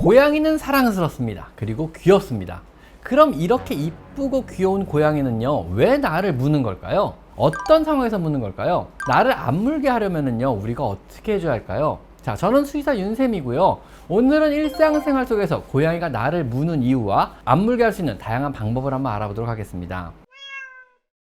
고양이는 사랑스럽습니다. 그리고 귀엽습니다. 그럼 이렇게 이쁘고 귀여운 고양이는요, 왜 나를 무는 걸까요? 어떤 상황에서 무는 걸까요? 나를 안 물게 하려면요, 우리가 어떻게 해줘야 할까요? 자, 저는 수의사 윤쌤이고요. 오늘은 일상생활 속에서 고양이가 나를 무는 이유와 안 물게 할 수 있는 다양한 방법을 한번 알아보도록 하겠습니다.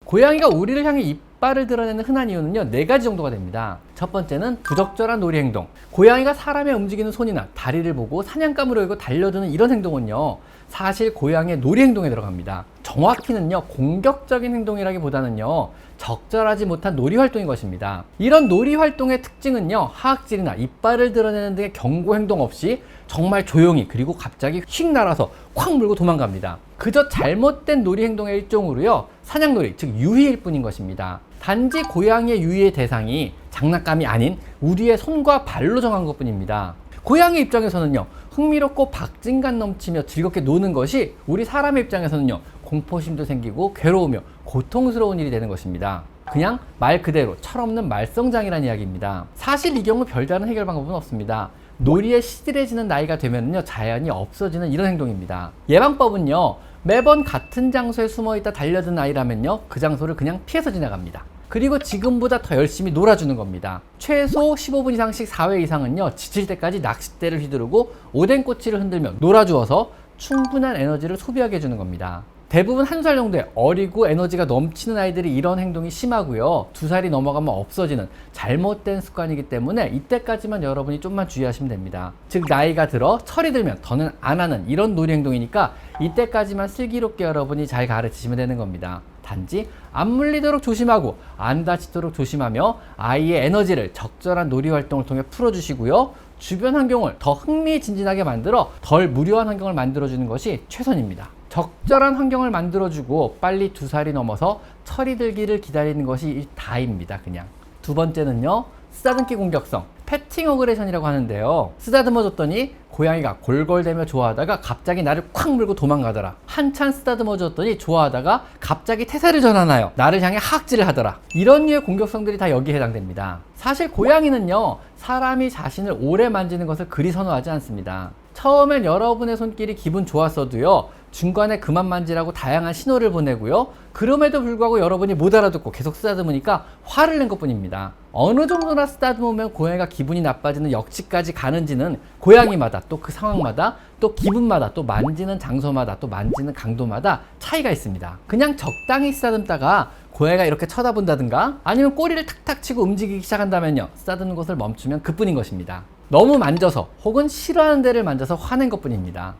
고양이가 우리를 향해 이빨을 드러내는 흔한 이유는요, 4가지 정도가 됩니다. 첫 번째는 부적절한 놀이 행동. 고양이가 사람의 움직이는 손이나 다리를 보고 사냥감으로 여기고 달려드는 이런 행동은요, 사실 고양이의 놀이 행동에 들어갑니다. 정확히는요, 공격적인 행동이라기보다는요, 적절하지 못한 놀이 활동인 것입니다. 이런 놀이 활동의 특징은요, 하악질이나 이빨을 드러내는 등의 경고 행동 없이 정말 조용히, 그리고 갑자기 휙 날아서 콱 물고 도망갑니다. 그저 잘못된 놀이 행동의 일종으로요, 사냥놀이, 즉 유희일 뿐인 것입니다. 단지 고양이의 유희의 대상이 장난감이 아닌 우리의 손과 발로 정한 것 뿐입니다. 고양이 입장에서는요, 흥미롭고 박진감 넘치며 즐겁게 노는 것이 우리 사람의 입장에서는요, 공포심도 생기고 괴로우며 고통스러운 일이 되는 것입니다. 그냥 말 그대로 철없는 말썽장이라는 이야기입니다. 사실 이 경우 별다른 해결 방법은 없습니다. 놀이에 시들해지는 나이가 되면요, 자연히 없어지는 이런 행동입니다. 예방법은요, 매번 같은 장소에 숨어있다 달려든 아이라면요, 그 장소를 그냥 피해서 지나갑니다. 그리고 지금보다 더 열심히 놀아주는 겁니다. 최소 15분 이상씩 4회 이상은요, 지칠 때까지 낚싯대를 휘두르고 오뎅꼬치를 흔들며 놀아주어서 충분한 에너지를 소비하게 해주는 겁니다. 대부분 1살 정도의 어리고 에너지가 넘치는 아이들이 이런 행동이 심하고요, 2살이 넘어가면 없어지는 잘못된 습관이기 때문에 이때까지만 여러분이 좀만 주의하시면 됩니다. 즉, 나이가 들어 철이 들면 더는 안 하는 이런 놀이 행동이니까 이때까지만 슬기롭게 여러분이 잘 가르치시면 되는 겁니다. 단지 안 물리도록 조심하고 안 다치도록 조심하며 아이의 에너지를 적절한 놀이 활동을 통해 풀어주시고요, 주변 환경을 더 흥미진진하게 만들어 덜 무료한 환경을 만들어주는 것이 최선입니다. 적절한 환경을 만들어주고 빨리 2살이 넘어서 철이 들기를 기다리는 것이 다입니다. 그냥. 두 번째는요, 쓰다듬기 공격성, 패팅 어그레션이라고 하는데요, 쓰다듬어줬더니 고양이가 골골대며 좋아하다가 갑자기 나를 콱 물고 도망가더라. 한참 쓰다듬어줬더니 좋아하다가 갑자기 태세를 전환하여 나를 향해 하악질을 하더라. 이런 류의 공격성들이 다 여기에 해당됩니다. 사실 고양이는요, 사람이 자신을 오래 만지는 것을 그리 선호하지 않습니다. 처음엔 여러분의 손길이 기분 좋았어도요, 중간에 그만 만지라고 다양한 신호를 보내고요, 그럼에도 불구하고 여러분이 못 알아듣고 계속 쓰다듬으니까 화를 낸 것 뿐입니다. 어느 정도나 쓰다듬으면 고양이가 기분이 나빠지는 역치까지 가는지는 고양이마다, 또 그 상황마다, 또 기분마다, 또 만지는 장소마다, 또 만지는 강도마다 차이가 있습니다. 그냥 적당히 쓰다듬다가 고양이가 이렇게 쳐다본다든가 아니면 꼬리를 탁탁 치고 움직이기 시작한다면요, 쓰다듬는 것을 멈추면 그뿐인 것입니다. 너무 만져서 혹은 싫어하는 데를 만져서 화낸 것 뿐입니다.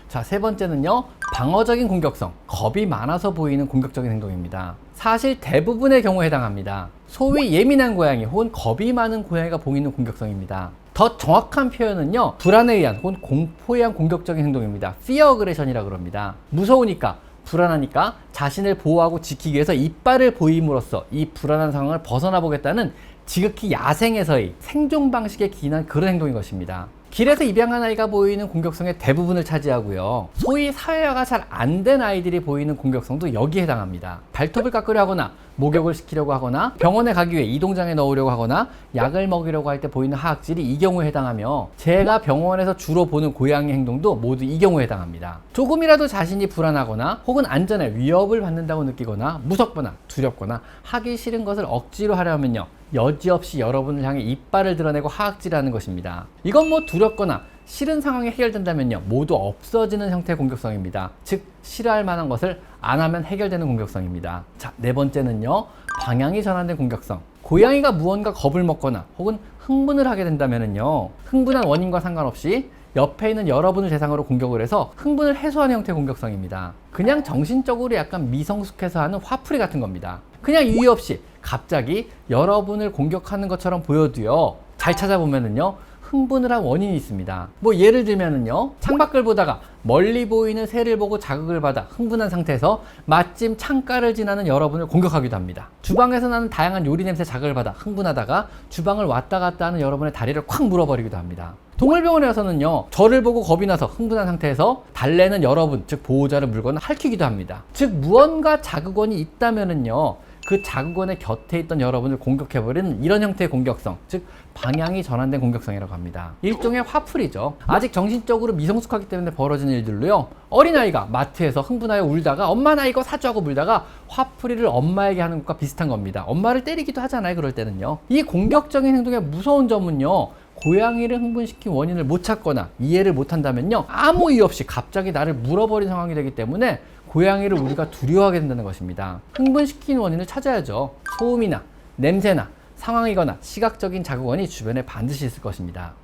자, 세 번째는요, 방어적인 공격성, 겁이 많아서 보이는 공격적인 행동입니다. 사실 대부분의 경우에 해당합니다. 소위 예민한 고양이 혹은 겁이 많은 고양이가 보이는 공격성입니다. 더 정확한 표현은요, 불안에 의한 혹은 공포에 의한 공격적인 행동입니다. Fear Aggression이라고 합니다. 무서우니까, 불안하니까 자신을 보호하고 지키기 위해서 이빨을 보임으로써 이 불안한 상황을 벗어나 보겠다는 지극히 야생에서의 생존 방식에 기인한 그런 행동인 것입니다. 길에서 입양한 아이가 보이는 공격성의 대부분을 차지하고요, 소위 사회화가 잘 안 된 아이들이 보이는 공격성도 여기에 해당합니다. 발톱을 깎으려 하거나 목욕을 시키려고 하거나 병원에 가기 위해 이동장에 넣으려고 하거나 약을 먹이려고 할 때 보이는 하악질이 이 경우에 해당하며, 제가 병원에서 주로 보는 고양이 행동도 모두 이 경우에 해당합니다. 조금이라도 자신이 불안하거나 혹은 안전에 위협을 받는다고 느끼거나 무섭거나 두렵거나 하기 싫은 것을 억지로 하려면요, 여지없이 여러분을 향해 이빨을 드러내고 하악질하는 것입니다. 이건 뭐 두렵거나 싫은 상황이 해결된다면요, 모두 없어지는 형태의 공격성입니다. 즉, 싫어할 만한 것을 안 하면 해결되는 공격성입니다. 자, 네 번째는요, 방향이 전환된 공격성. 고양이가 무언가 겁을 먹거나 혹은 흥분을 하게 된다면요, 흥분한 원인과 상관없이 옆에 있는 여러분을 대상으로 공격을 해서 흥분을 해소하는 형태의 공격성입니다. 그냥 정신적으로 약간 미성숙해서 하는 화풀이 같은 겁니다. 그냥 이유 없이 갑자기 여러분을 공격하는 것처럼 보여도요, 잘 찾아보면은요, 흥분을 한 원인이 있습니다. 뭐 예를 들면은요, 창밖을 보다가 멀리 보이는 새를 보고 자극을 받아 흥분한 상태에서 마침 창가를 지나는 여러분을 공격하기도 합니다. 주방에서 나는 다양한 요리 냄새 자극을 받아 흥분하다가 주방을 왔다 갔다 하는 여러분의 다리를 콱 물어버리기도 합니다. 동물병원에 와서는요, 저를 보고 겁이 나서 흥분한 상태에서 달래는 여러분, 즉 보호자를 물거나 핥히기도 합니다. 즉 무언가 자극원이 있다면은요, 그 자극원의 곁에 있던 여러분을 공격해버리는 이런 형태의 공격성, 즉 방향이 전환된 공격성이라고 합니다. 일종의 화풀이죠. 아직 정신적으로 미성숙하기 때문에 벌어지는 일들로요, 어린아이가 마트에서 흥분하여 울다가 엄마 나 이거 사줘 하고 물다가 화풀이를 엄마에게 하는 것과 비슷한 겁니다. 엄마를 때리기도 하잖아요, 그럴 때는요. 이 공격적인 행동의 무서운 점은요, 고양이를 흥분시킨 원인을 못 찾거나 이해를 못 한다면요, 아무 이유 없이 갑자기 나를 물어버린 상황이 되기 때문에 고양이를 우리가 두려워하게 된다는 것입니다. 흥분시킨 원인을 찾아야죠. 소음이나 냄새나 상황이거나 시각적인 자극원이 주변에 반드시 있을 것입니다.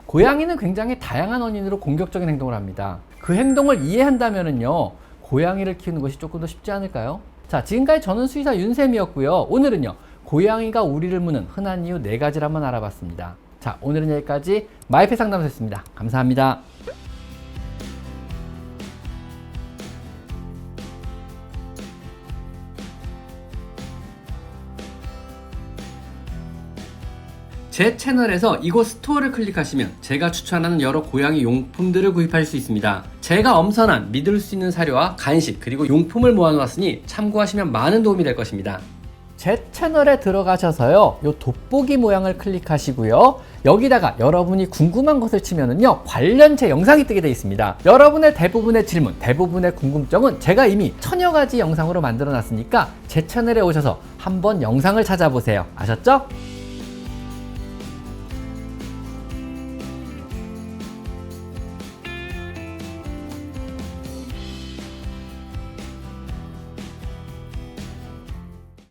고양이는 굉장히 다양한 원인으로 공격적인 행동을 합니다. 그 행동을 이해한다면요, 고양이를 키우는 것이 조금 더 쉽지 않을까요? 자, 지금까지 저는 수의사 윤쌤이었고요. 오늘은요, 고양이가 우리를 무는 흔한 이유 4가지를 한번 알아봤습니다. 자, 오늘은 여기까지 마이펫 상담소였습니다. 감사합니다. 제 채널에서 이곳 스토어를 클릭하시면 제가 추천하는 여러 고양이 용품들을 구입하실 수 있습니다. 제가 엄선한 믿을 수 있는 사료와 간식 그리고 용품을 모아놓았으니 참고하시면 많은 도움이 될 것입니다. 제 채널에 들어가셔서요, 요 돋보기 모양을 클릭하시고요, 여기다가 여러분이 궁금한 것을 치면은요, 관련 제 영상이 뜨게 되어 있습니다. 여러분의 대부분의 질문, 대부분의 궁금증은 제가 이미 1000여 가지 영상으로 만들어 놨으니까 제 채널에 오셔서 한번 영상을 찾아보세요. 아셨죠?